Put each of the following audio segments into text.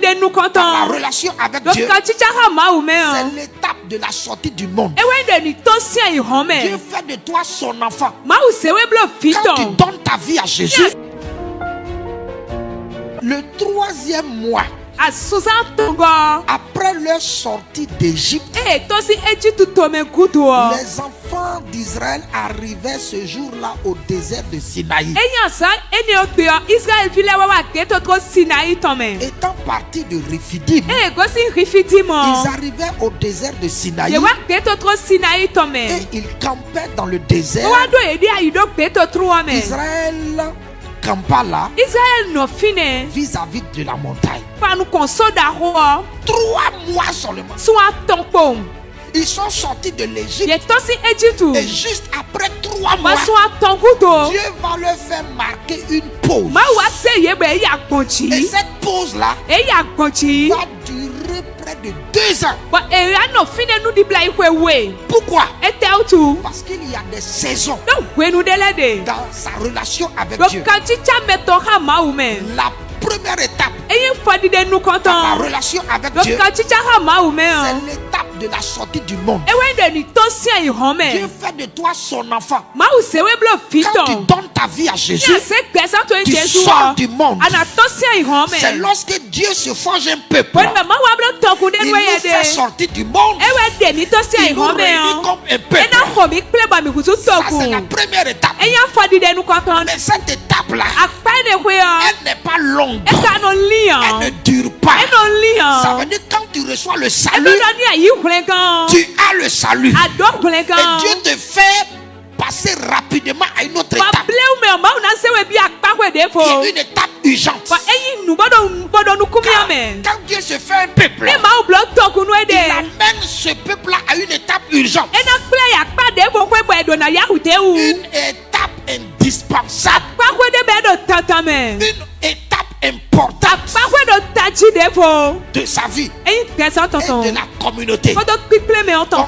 la relation avec Dieu, c'est l'étape de la sortie du monde. Dieu fait de toi son enfant. Quand tu donnes ta vie à Jésus, le 3e mois après leur sortie d'Égypte, les enfants d'Israël arrivaient ce jour-là au désert de Sinaï. Étant partis de Rephidim, ils arrivaient au désert de Sinaï et ils campaient dans le désert. Israël campa là vis-à-vis de la montagne. 3 mois seulement. Ils sont sortis de l'Égypte et juste après 3 mois, Dieu va leur faire marquer une pause. Et cette pause-là va durer près de 2 ans. Pourquoi? Parce qu'il y a des saisons dans sa relation avec Dieu. La première étape dans la relation avec Dieu, c'est l'étape de la sortie du monde. Dieu fait de toi son enfant. Quand tu donnes ta vie à Jésus, tu sors du monde. C'est lorsque Dieu se forge un peuple. Il nous fait sortir du monde. Il nous réunit comme un peuple. Ça, c'est la première étape. Mais cette étape-là, elle n'est pas longue. Elle ne dure pas. Ça veut dire que quand tu reçois le salut, tu as le salut. Et Dieu te fait passer rapidement à une autre étape. Il y a une étape urgente. Quand Dieu se fait un peuple, il amène ce peuple-là à une étape urgente. Une étape indispensable. Une étape importante de sa vie et de la communauté. Donc,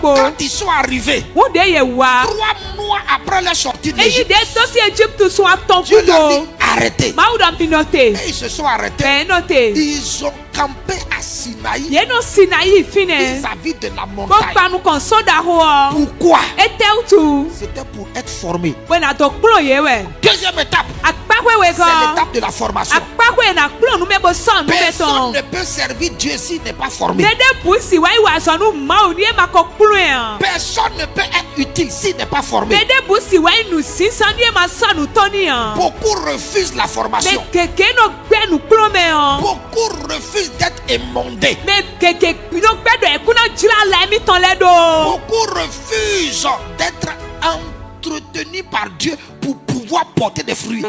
quand ils sont arrivés 3 mois après la sortie de l'Égypte, Dieu leur dit arrêtez. Et ils se sont arrêtés. Ils ont campé à Sinaï vis-à-vis de la montagne. Pourquoi? C'était pour être formé. Deuxième étape, c'est l'étape de la formation. Personne ne peut servir Dieu s'il n'est pas formé. Personne ne peut être utile s'il n'est pas formé. Beaucoup refusent la formation. Beaucoup refusent d'être émondés. Beaucoup refusent d'être entretenus par Dieu pour pouvoir porter des fruits.